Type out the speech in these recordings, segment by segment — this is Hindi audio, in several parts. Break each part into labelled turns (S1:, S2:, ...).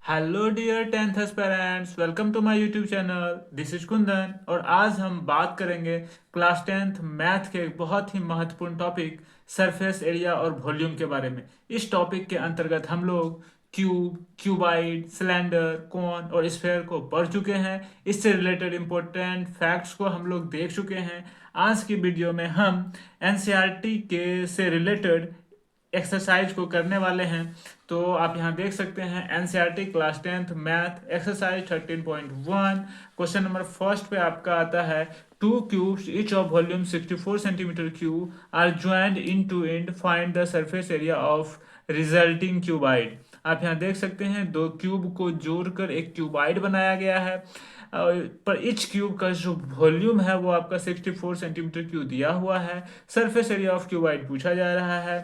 S1: Hello dear tenth aspirants, welcome to my YouTube channel. This is Kundan और आज हम बात करेंगे क्लास टेंथ मैथ के एक बहुत ही महत्वपूर्ण टॉपिक सरफेस एरिया और वॉल्यूम के बारे में। इस टॉपिक के अंतर्गत हम लोग क्यूब, क्यूबाइड, सिलेंडर, कोन और स्फेयर को पढ़ चुके हैं। इससे रिलेटेड इंपॉर्टेंट फैक्ट्स को हम लोग देख चुके हैं। आज की वीडियो में हम एनसीईआरटी के से रिलेटेड एक्सरसाइज को करने वाले हैं। तो आप यहाँ देख सकते हैं NCERT class tenth math exercise 13.1। Question number first पे आपका आता है two cubes each of volume 64 centimetre cube are joint in to end find the surface area of resulting cuboid. आप यहाँ देख सकते हैं दो क्यूब को जोड़कर एक क्यूबाइड बनाया गया है। पर इच क्यूब का जो वॉल्यूम है वो आपका 64 सेंटीमीटर क्यूब दिया हुआ है। सरफेस एरिया ऑफ क्यूबाइड पूछा जा रहा है।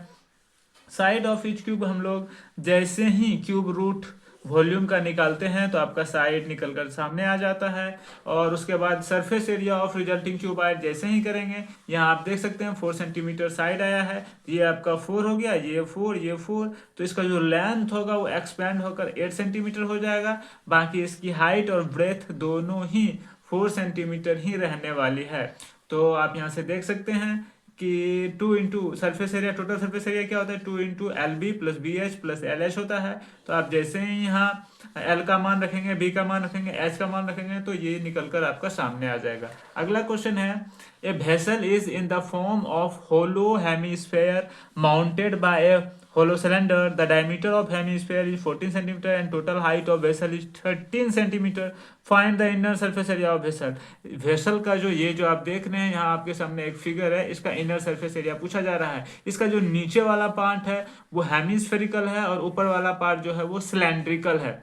S1: साइड ऑफ इच क्यूब हम लोग जैसे ही क्यूब रूट वॉल्यूम का निकालते हैं तो आपका साइड निकल कर सामने आ जाता है। और उसके बाद surface area of resulting cuboid जैसे ही करेंगे, यहाँ आप देख सकते हैं 4 सेंटीमीटर साइड आया है, ये आपका 4 हो गया, ये 4, ये 4। तो इसका जो लेंथ होगा वो एक्सपेंड होकर 8 सेंटीमीटर हो जाएगा। बाकी इसकी हाइट और ब्रेथ दोनों ही 4 सेंटीमीटर ही रहने वाली है। तो आप यहाँ से देख सकते हैं कि 2 into surface area, total surface area क्या होता है 2 into L B plus B H plus L H होता है। तो आप जैसे ही यहाँ एल का मान रखेंगे, बी का मान रखेंगे, एच का मान रखेंगे तो ये निकल कर आपका सामने आ जाएगा। अगला क्वेश्चन है a vessel is in the form of hollow hemisphere mounted by a hollow cylinder. The diameter of hemisphere is 14 centimeter and total height of vessel is 13 centimeter. Find the inner surface area of vessel. Vessel का जो आप देख रहे हैं, यहाँ आपके सामने एक फिगर है, इसका इनर सरफेस एरिया पूछा जा रहा है। इसका जो नीचे वाला पार्ट है वो हेमिस्फेरिकल है और ऊपर वाला पार्ट जो है वो सिलेंड्रिकल है।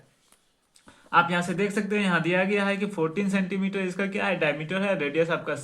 S1: आप यहाँ से देख सकते हैं, यहाँ दिया गया है कि 14 सेंटीमीटर इसका क्या है डायमीटर है, रेडियस आपका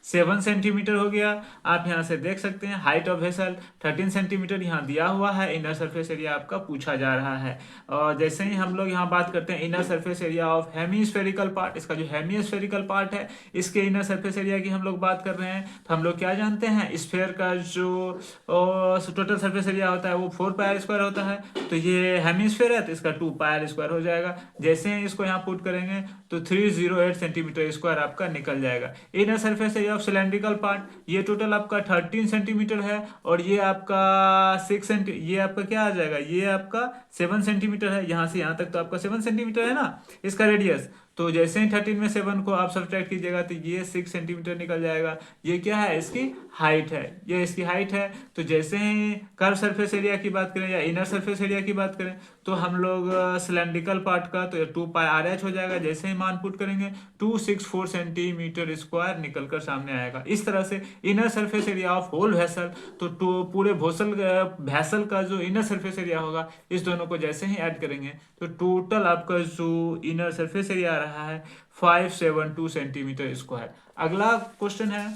S1: 7 सेंटीमीटर हो गया। आप यहाँ से देख सकते हैं हाइट ऑफ वेसल 13 सेंटीमीटर यहाँ दिया हुआ है। इनर सरफेस एरिया आपका पूछा जा रहा है। और जैसे ही हम लोग यहाँ बात करते हैं inner surface area of hemispherical part, इसका जो हेमीस्फेरिकल पार्ट है इसके इनर सरफेस एरिया की हम लोग बात कर रहे हैं। तो हम लोग क्या जानते हैं, स्फेयर का जो टोटल सरफेस एरिया होता है वो 4 पाई स्क्वायर होता है। तो ये हेमीस्फेयर है तो इसका 2 पाई स्क्वायर हो जाएगा। जैसे ही इसको यहाँ पुट करेंगे तो 308 सेंटीमीटर स्क्वायर आपका निकल जाएगा। Inner surface area of cylindrical part, ये टोटल आपका 13 सेंटीमीटर है और ये आपका 6 सेंटी, ये आपका क्या आ जाएगा, ये आपका 7 सेंटीमीटर है। यहाँ से यहाँ तक तो आपका 7 सेंटीमीटर है ना इसका रेडियस। तो जैसे ही 13 में 7 को आप सब्ट्रैक्ट कीजिएगा तो ये 6 सेंटीमीटर निकल जाएगा। ये क्या है, इसकी हाइट है, ये इसकी हाइट है। तो जैसे ही कर्व सरफेस एरिया की बात करें या इनर सरफेस एरिया की बात करें तो हम लोग सिलेंड्रिकल पार्ट का तो 2 पाई आर एच हो जाएगा। जैसे ही मान पुट करेंगे 264 सेंटीमीटर स्क्वायर निकल कर सामने आएगा। इस तरह से inner surface area of whole vessel, तो पूरे वैसल का जो इनर सरफेस एरिया होगा इस दोनों को जैसे ही ऐड करेंगे तो टोटल आपका जो इनर सरफेस एरिया आ रहा है 572 सेंटीमीटर स्क्वायर। अगला क्वेश्चन है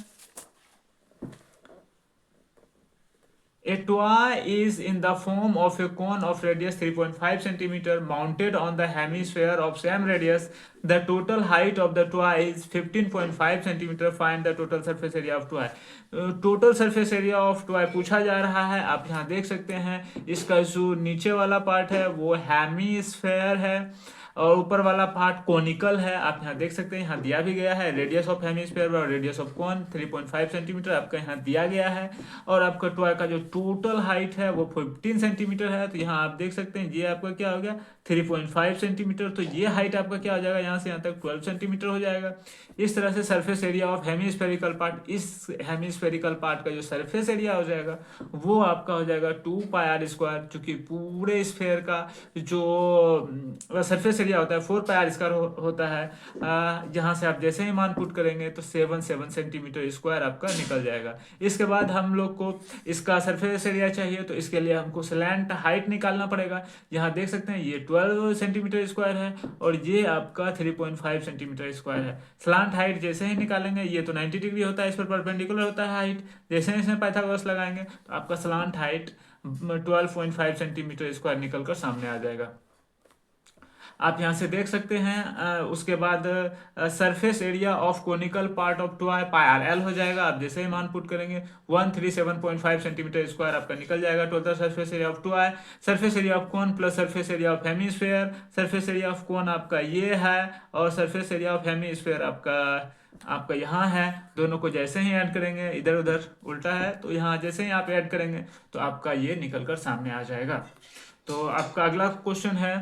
S1: A toy is in the form of a cone of radius 3.5 centimeter mounted on the hemisphere of same radius. The total height of the toy is 15.5 centimeter. Find the total surface area of toy. Total surface area of toy पूछा जा रहा है। आप यहाँ देख सकते हैं इसका जो नीचे वाला पार्ट है वो हेमीस्फेयर है और ऊपर वाला पार्ट कोनिकल है। आप यहाँ देख सकते हैं, यहाँ दिया भी गया है रेडियस ऑफ हेमिस्फीयर और रेडियस ऑफ कोन 3.5 सेंटीमीटर आपका यहाँ दिया गया है। और आपका टॉय का जो टोटल हाइट है वो 15 सेंटीमीटर है। तो यहाँ आप देख सकते हैं ये आपका क्या हो गया 3.5 सेंटीमीटर। तो ये हाइट आपका क्या हो जाएगा, यहाँ से यहाँ तक 12 सेंटीमीटर हो जाएगा। इस तरह से surface area of hemispherical part, इस हेमिस्फेरिकल पार्ट का जो सरफेस एरिया हो जाएगा वो आपका हो जाएगा 2 पाई आर स्क्वायर, चूंकि पूरे स्फेयर का जो सरफेस एरिया होता है 4 पाई आर स्क्वायर होता है। जहाँ से आप जैसे ही मान पुट करेंगे तो 7 सेंटीमीटर स्क्वायर आपका निकल जाएगा। इसके बाद हम लोग को इसका सरफेस एरिया चाहिए तो इसके लिए हमको स्लैंट हाइट निकालना पड़ेगा। यहाँ देख सकते हैं ये 12 सेंटीमीटर स्क्वायर है और ये आपका 3.5 सेंटीमीटर स्क्वायर है। स्लांट हाइट जैसे ही निकालेंगे, ये तो 90 डिग्री होता है, इस पर परपेंडिकुलर होता है हाइट। जैसे ही इसमें पाइथागोरस लगाएंगे तो आपका स्लांट हाइट 12.5 सेंटीमीटर स्क्वायर निकल कर सामने आ जाएगा। आप यहाँ से देख सकते हैं। उसके बाद surface area of conical part of toy pi R L हो जाएगा। आप जैसे ही मान पुट करेंगे 137.5 सेंटीमीटर स्क्वायर आपका निकल जाएगा। Total surface area of toy, surface area of cone plus surface area of hemisphere, surface area of cone आपका ये है और सरफेस एरिया ऑफ हेमीस्फेयर आपका आपका यहाँ है। दोनों को जैसे ही ऐड करेंगे, इधर उधर उल्टा है तो यहाँ जैसे ही आप ऐड करेंगे तो आपका ये निकल कर सामने आ जाएगा। तो आपका अगला क्वेश्चन है,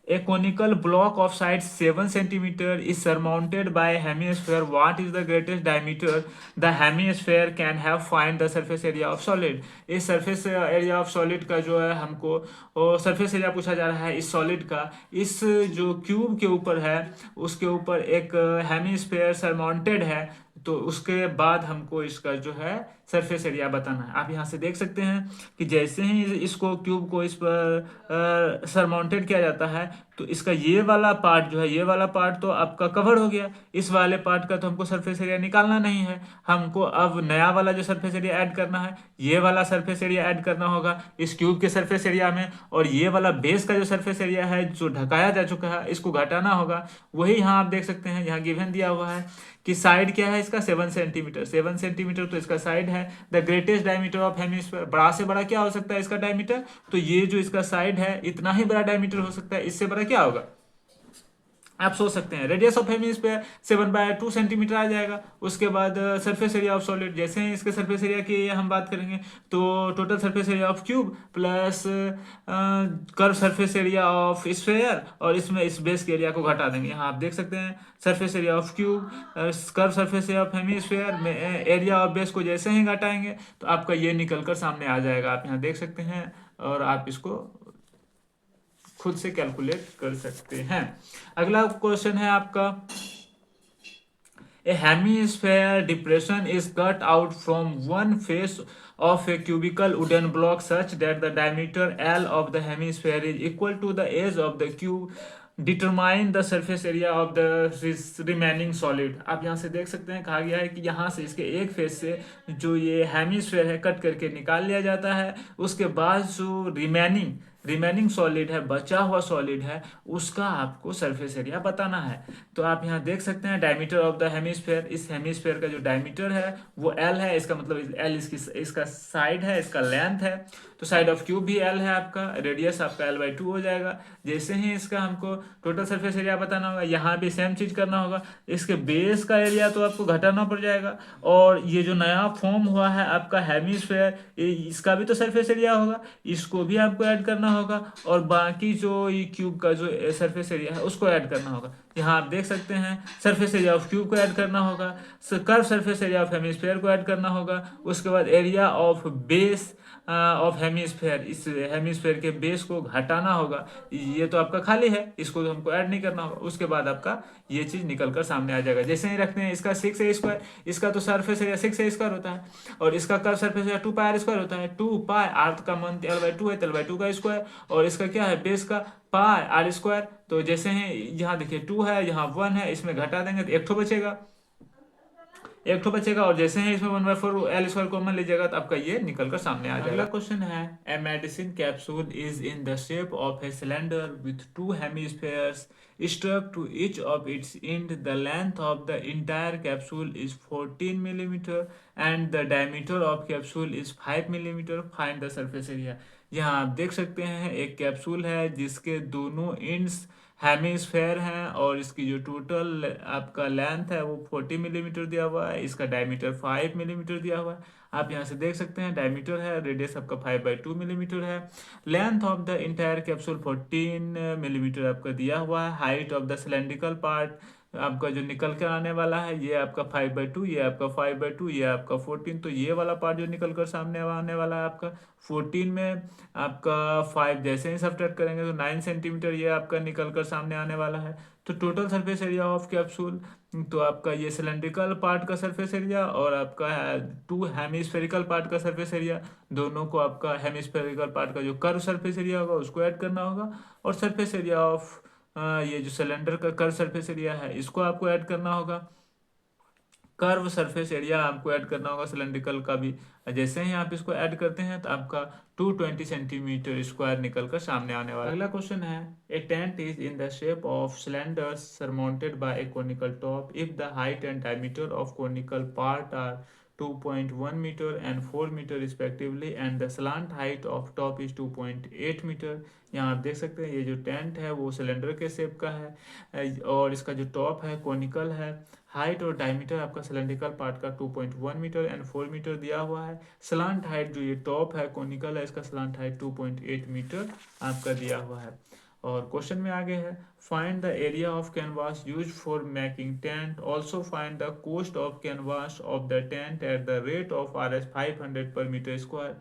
S1: a conical block of side 7 centimetre is surmounted by hemisphere, what is the greatest diameter the hemisphere can have, find the surface area of solid. इस सरफेस एरिया ऑफ सॉलिड का जो है हमको सरफेस एरिया पूछा जा रहा है इस सॉलिड का। इस जो क्यूब के ऊपर है उसके ऊपर एक हेमिस्फेयर सरमाउंटेड है, तो उसके बाद हमको इसका जो है सरफेस एरिया बताना है। आप यहाँ से देख सकते हैं कि जैसे ही इसको क्यूब को इस पर सरमाउंटेड किया जाता है तो इसका ये वाला पार्ट जो है, ये वाला पार्ट तो आपका कवर हो गया। इस वाले पार्ट का तो हमको सरफेस एरिया निकालना नहीं है, हमको अब नया वाला जो सरफेस एरिया ऐड करना है, ये वाला सरफेस एरिया ऐड करना होगा इस क्यूब के सरफेस एरिया में। और ये वाला बेस का जो सरफेस एरिया है जो ढकाया जा चुका है इसको घटाना होगा। वही यहाँ आप देख सकते हैं, यहाँ गिवन दिया हुआ है कि साइड क्या है इसका 7 सेंटीमीटर, 7 सेंटीमीटर तो इसका साइड है। The greatest diameter of hemisphere, बड़ा से बड़ा क्या हो सकता है इसका डायमीटर, तो ये जो इसका साइड है इतना ही बड़ा डायमीटर हो सकता है, इससे बड़ा क्या होगा आप सोच सकते हैं। रेडियस ऑफ हेमिस्फीयर 7/2 सेंटीमीटर आ जाएगा। उसके बाद सरफेस एरिया ऑफ सॉलिड, जैसे ही इसके सरफेस एरिया की हम बात करेंगे तो total surface area of cube plus curve surface area of sphere, और इसमें इस बेस के एरिया को घटा देंगे। यहाँ आप देख सकते हैं surface area of cube curve surface area of hemisphere में एरिया ऑफ बेस को जैसे ही घटाएंगे तो आपका ये निकल कर सामने आ जाएगा। आप यहाँ देख सकते हैं और आप इसको खुद से कैलकुलेट कर सकते हैं। अगला क्वेश्चन है आपका, A hemisphere depression is cut out from one face of a cubical wooden block such that the diameter L of the hemisphere is equal to the age of the cube. Determine the surface area of the remaining solid। आप यहाँ से देख सकते हैं कहा गया है कि यहाँ से इसके एक फेस से जो ये हेमिस्फेयर है कट करके निकाल लिया जाता है। उसके बाद जो रिमेनिंग सॉलिड है, बचा हुआ सॉलिड है, उसका आपको सरफेस एरिया बताना है। तो आप यहाँ देख सकते हैं डायमीटर ऑफ द हेमिस्फेयर, इस हेमिस्फेयर का जो डायमीटर है वो एल है, इसका मतलब एल इसका साइड है, इसका लेंथ है। तो साइड ऑफ क्यूब भी एल है आपका, रेडियस आपका L/2 हो जाएगा। जैसे ही इसका हमको टोटल सरफेस एरिया बताना होगा, यहाँ भी सेम चीज करना होगा। इसके बेस का एरिया तो आपको घटाना पड़ जाएगा, और ये जो नया फॉर्म हुआ है आपका हेमिस्फेयर, इसका भी तो सरफेस एरिया होगा, इसको भी आपको ऐड करना होगा, और बाकी जो ये क्यूब का जो सरफेस एरिया है उसको ऐड करना होगा। यहाँ आप देख सकते हैं सरफेस एरिया ऑफ क्यूब को ऐड करना होगा, curve surface area of hemisphere को ऐड करना होगा, उसके बाद area of base of hemisphere, इस हेमिस्फेयर के बेस को घटाना होगा। ये तो आपका खाली है, इसको तो हमको ऐड नहीं करना होगा। उसके बाद आपका ये चीज निकल कर सामने आ जाएगा। जैसे ही रखते हैं इसका 6a², इसका तो सरफेस एरिया 6a² होता है, और इसका कर्व सरफेस एरिया 2πr² होता है। 2π अर्थ का मान L/2 है, L/2 का स्क्वायर, और इसका क्या है बेस का πr²। तो जैसे ही यहाँ देखिए 2 है, यहाँ 1 है, इसमें घटा देंगे तो एक ठो बचेगा, और जैसे ही इसमें 1/4 L² कॉमन लीजिएगा तो आपका ये निकल कर सामने आ जाएगा। अगला क्वेश्चन है, a medicine capsule is in the shape of a cylinder with 2 hemispheres stuck to each of its end. The length of the entire capsule is 14 millimeter and the diameter of capsule is 5 millimeter. Find the surface area। यहाँ आप देख सकते हैं एक कैप्सूल है जिसके दोनों एंड्स हेमिस्फेयर हैं, और इसकी जो टोटल आपका लेंथ है वो 40 मिलीमीटर दिया हुआ है, इसका डायमीटर 5 मिलीमीटर दिया हुआ है। आप यहाँ से देख सकते हैं डायमीटर है, रेडियस आपका 5/2 मिलीमीटर है, length of the entire capsule 14 millimetre आपका दिया हुआ है। Height of the cylindrical part आपका जो निकल कर आने वाला है ये आपका 5/2, ये आपका 5/2, ये आपका 14। तो ये वाला पार्ट जो निकल कर सामने आने वाला है आपका 14 में आपका 5 जैसे ही सब्ट्रैक्ट करेंगे तो 9 सेंटीमीटर ये आपका निकल कर सामने आने वाला है। तो total surface area of capsule, तो आपका ये सिलेंड्रिकल पार्ट का सरफेस एरिया और आपका 2 हेमिस्फेरिकल पार्ट का सरफेस एरिया, दोनों को आपका हेमिस्फेरिकल पार्ट का जो कर्व सरफेस एरिया होगा उसको ऐड करना होगा, और सरफेस एरिया ऑफ ये जो सिलेंडर का कर्व सरफेस एरिया है इसको आपको ऐड करना होगा। कर्व सरफेस एरिया आपको ऐड करना होगा सिलेंड्रिकल का भी। जैसे ही आप इसको ऐड करते हैं तो आपका 220 सेंटीमीटर स्क्वायर निकल कर सामने आने वाला है। अगला क्वेश्चन है, a tent is in the shape of cylinder surmounted by a conical top if the height and diameter of conical part are 2.1 meter and 4 meter respectively and the slant height of top is 2.8 meter। यहाँ आप देख सकते हैं ये जो टेंट है वो सिलेंडर के शेप का है और इसका जो टॉप है कोनिकल है। हाइट और डायमीटर आपका सिलेंड्रिकल पार्ट का 2.1 मीटर एंड 4 मीटर दिया हुआ है। स्लांट हाइट जो ये टॉप है कोनिकल है इसका स्लांट हाइट 2.8 मीटर आपका दिया हुआ है। और क्वेश्चन में आगे है, find the area of canvas use for making tent, also find the cost of canvas of the tent at the rate of RS 500 per metre square.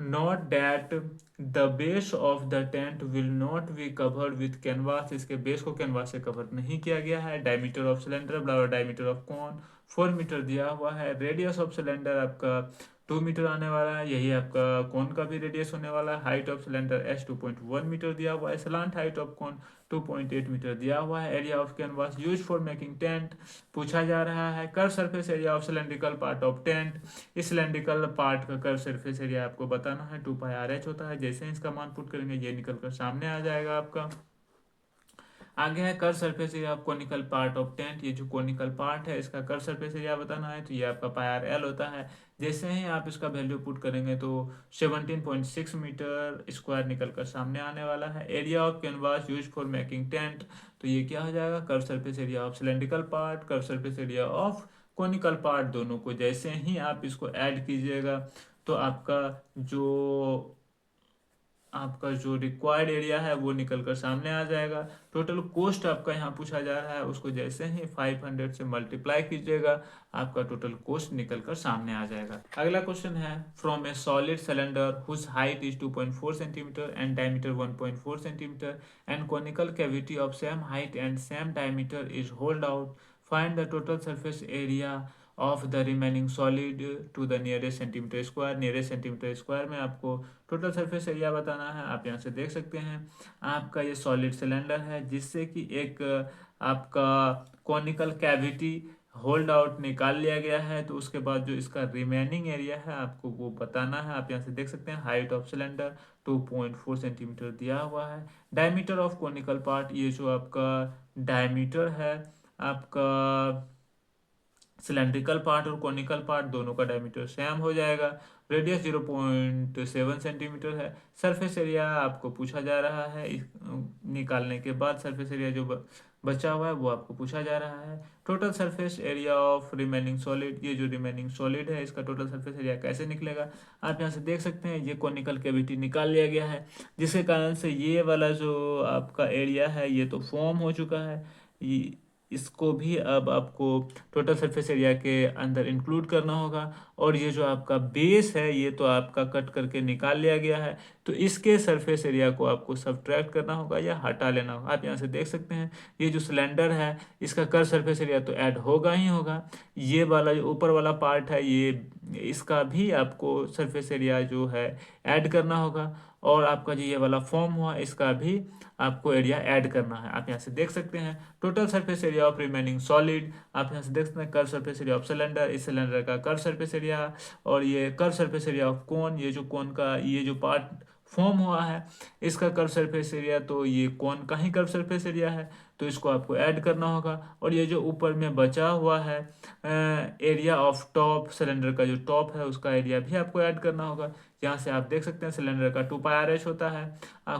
S1: Note that the base of the tent will not be covered with canvas, इसके बेस को कैनवास से कवर नहीं किया गया है। डायमीटर ऑफ सिलेंडर बराबर डायमीटर ऑफ कॉन 4 मीटर दिया हुआ है। रेडियस ऑफ सिलेंडर आपका 2 मीटर आने वाला है, यही आपका कौन का भी रेडियस होने वाला है। Height of cylinder as 2.1 metre दिया हुआ है। स्लांट हाइट ऑफ कौन 2.8 मीटर दिया हुआ है। Area of canvas use for making tent पूछा जा रहा है। Curve surface area of cylindrical part of tent, इस सिलेंड्रिकल पार्ट का कर्व सरफेस एरिया आपको बताना है। 2πRH होता है। जैसे ही इसका मान पुट करेंगे ये निकल कर सामने आ जाएगा आपका। आगे है curve surface area of conical part of tent, ये जो कोनिकल पार्ट है इसका कर्व सरफेस एरिया बताना है तो ये आपका πRL होता है। जैसे ही आप इसका वैल्यू पुट करेंगे तो 17.6 मीटर स्क्वायर निकल कर सामने आने वाला है। Area of canvas use for making tent, तो ये क्या हो जाएगा, curve surface area of cylindrical part curve surface area of conical part, दोनों को जैसे ही आप इसको ऐड कीजिएगा तो आपका जो रिक्वायर्ड एरिया है वो निकल कर सामने आ जाएगा। टोटल कॉस्ट आपका यहाँ पूछा जा रहा है, उसको जैसे ही 500 से मल्टीप्लाई कीजिएगा आपका टोटल कॉस्ट निकल कर सामने आ जाएगा। अगला क्वेश्चन है, from a solid cylinder whose height is 2.4 centimetre and diameter 1.4 centimetre and conical cavity of same height and same diameter is hold out, find the total surface area of the remaining solid to the nearest centimetre square. Nearest centimetre square में आपको टोटल सरफेस एरिया बताना है। आप यहाँ से देख सकते हैं आपका ये सॉलिड सिलेंडर है जिससे कि एक आपका कॉनिकल कैविटी होल्ड आउट निकाल लिया गया है, तो उसके बाद जो इसका रिमेनिंग एरिया है आपको वो बताना है। आप यहाँ से देख सकते हैं हाइट ऑफ सिलेंडर 2.4 सेंटीमीटर दिया हुआ है। डायमीटर ऑफ कॉनिकल पार्ट, ये जो आपका डायमीटर है आपका सिलेंड्रिकल पार्ट और कॉनिकल पार्ट दोनों का डायमीटर सेम हो जाएगा। रेडियस 0.7 सेंटीमीटर है। सरफेस एरिया आपको पूछा जा रहा है, निकालने के बाद सरफेस एरिया जो बचा हुआ है वो आपको पूछा जा रहा है। Total surface area of remaining solid, ये जो रिमेनिंग सॉलिड है इसका टोटल सरफेस एरिया कैसे निकलेगा, आप यहाँ से देख सकते हैं ये कॉनिकल कैविटी निकाल लिया गया है जिसके कारण से ये वाला जो आपका एरिया है ये तो फॉर्म हो चुका है। इसको भी अब आपको टोटल सरफेस एरिया के अंदर इंक्लूड करना होगा। और ये जो आपका बेस है ये तो आपका कट करके निकाल लिया गया है, तो इसके सरफेस एरिया को आपको सब्ट्रैक्ट करना होगा या हटा लेना होगा। आप यहाँ से देख सकते हैं ये जो सिलेंडर है इसका कर्व सरफेस एरिया तो ऐड होगा ही होगा। ये वाला जो ऊपर वाला पार्ट है ये इसका भी आपको सरफेस एरिया जो है ऐड करना होगा। और आपका जो ये वाला फॉर्म हुआ इसका भी आपको एरिया ऐड करना है। आप यहाँ से देख सकते हैं total surface area of remaining solid, आप यहाँ से देख सकते हैं curve surface area of cylinder, इस सिलेंडर का कर्व सरफेस एरिया, और ये कर्व सरफेस एरिया ऑफ कोन, ये जो कोन का ये जो पार्ट फॉर्म हुआ है इसका कर्व सरफेस एरिया, तो ये कोन का ही कर्व सरफेस एरिया है तो इसको आपको ऐड करना होगा। और ये जो ऊपर में बचा हुआ है एरिया ऑफ टॉप, सिलेंडर का जो टॉप है उसका एरिया भी आपको ऐड करना होगा। यहाँ से आप देख सकते हैं सिलेंडर का 2πRH होता है,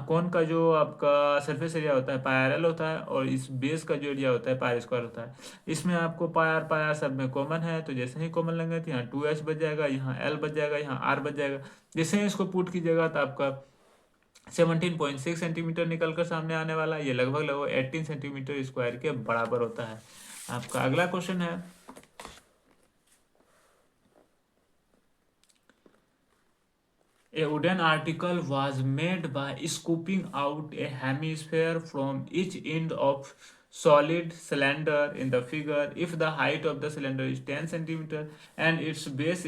S1: कोन का जो आपका सरफेस एरिया होता है πRL होता है, और इस बेस का जो एरिया होता है पाई स्क्वायर होता है। इसमें आपको पाई सब में कॉमन है, तो जैसे ही कॉमन लेंगे तो यहाँ 2H बच जाएगा, यहाँ L बच जाएगा, यहाँ R बच जाएगा। जैसे ही इसको पुट कीजिएगा तो आपका 17.6 सेंटीमीटर निकल कर सामने आने वाला है। ये लगभग लगभग 18 सेंटीमीटर स्क्वायर के बराबर होता है। आपका अगला क्वेश्चन है, a wooden article was made by scooping out a hemisphere from each end of solid cylinder in the figure. If the height of the cylinder is 10 centimeter and its base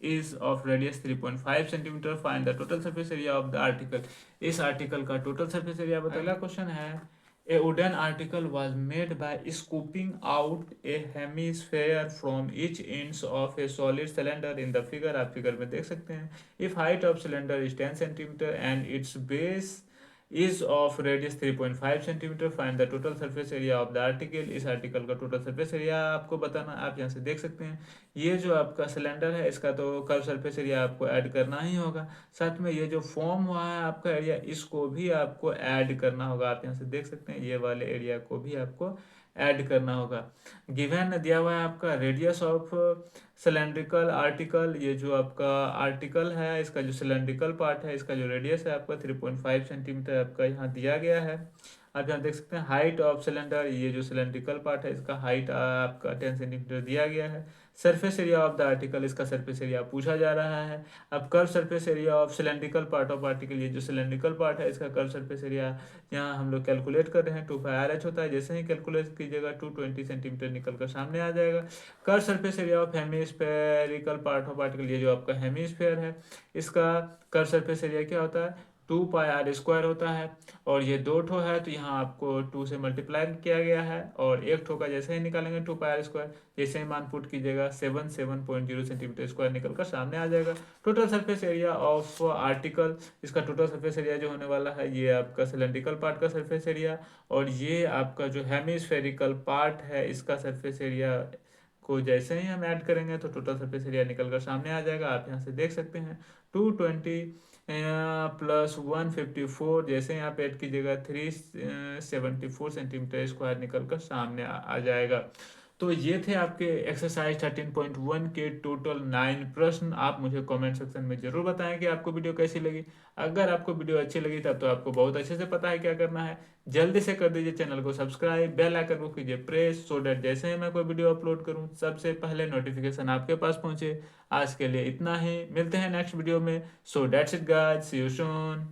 S1: is of radius 3.5 centimeter, find the total surface area of the article। इस आर्टिकल का टोटल सरफेस एरिया बताइए। अगला क्वेश्चन है, A wooden article was made by scooping out a hemisphere from each inch of a solid cylinder in the figure. आप फिगर में देख सकते हैं. If height of cylinder is 10 centimeter and its base is of radius 3.5 centimeter, find the total surface area of the article. इस आर्टिकल का टोटल सरफेस एरिया आपको बताना. आप यहाँ से देख सकते हैं ये जो आपका सिलेंडर है इसका तो कर्व सरफेस एरिया आपको ऐड करना ही होगा. साथ में ये जो फॉर्म हुआ है आपका एरिया इसको भी आपको ऐड करना होगा. आप यहाँ से देख सकते हैं ये वाले एरिया को भी आपको ऐड करना होगा. गिवन दिया हुआ है आपका रेडियस ऑफ सिलेंड्रिकल आर्टिकल. ये जो आपका आर्टिकल है इसका जो सिलेंड्रिकल पार्ट है इसका जो रेडियस है आपका 3.5 सेंटीमीटर आपका यहाँ दिया गया है. आप यहाँ देख सकते हैं हाइट ऑफ सिलेंडर. ये जो सिलेंड्रिकल पार्ट है इसका हाइट आपका 10 सेंटीमीटर दिया गया है. Surface area of the article इसका सरफेस एरिया पूछा जा रहा है. अब curve surface area of cylindrical part of article. ये जो सिलेंड्रिकल पार्ट है इसका कर्व सरफेस एरिया यहाँ हम लोग कैलकुलेट कर रहे हैं. 2πr/h होता है. जैसे ही कैलकुलेट कीजिएगा 220 सेंटीमीटर निकल कर सामने आ जाएगा. Curve surface area of hemispherical part of article. ये जो आपका हेमिस्फेयर है इसका कर्व सरफेस एरिया क्या होता है 2πr² होता है. और ये दो ठो है तो यहाँ आपको 2 से मल्टीप्लाई किया गया है. और एक ठो का जैसे ही निकालेंगे 2πr². जैसे ही मान पुट कीजिएगा 77.0 सेंटीमीटर स्क्वायर निकल कर सामने आ जाएगा. Total surface area of article. इसका टोटल सरफेस एरिया जो होने वाला है ये आपका सिलेंड्रिकल पार्ट का सरफेस एरिया और ये आपका जो हेमिस्फेरिकल पार्ट है इसका सरफेस एरिया को जैसे ही हम ऐड करेंगे तो टोटल सरफेस एरिया निकल कर सामने आ जाएगा. आप यहाँ से देख सकते हैं 220 प्लस 154. जैसे यहाँ पे ऐड कीजिएगा 374 सेंटीमीटर स्क्वायर निकल कर सामने आ जाएगा. तो ये थे आपके एक्सरसाइज 13.1 के टोटल 9 प्रश्न. आप मुझे कमेंट सेक्शन में जरूर बताएं कि आपको वीडियो कैसी लगी. अगर आपको वीडियो अच्छी लगी तब तो आपको बहुत अच्छे से पता है क्या करना है. जल्दी से कर दीजिए चैनल को सब्सक्राइब. बेल आइकन को कीजिए प्रेस सो डैट जैसे ही मैं कोई वीडियो अपलोड करूं सबसे पहले नोटिफिकेशन आपके पास पहुंचे. आज के लिए इतना ही. मिलते हैं नेक्स्ट वीडियो में. So that's it guys. See you soon.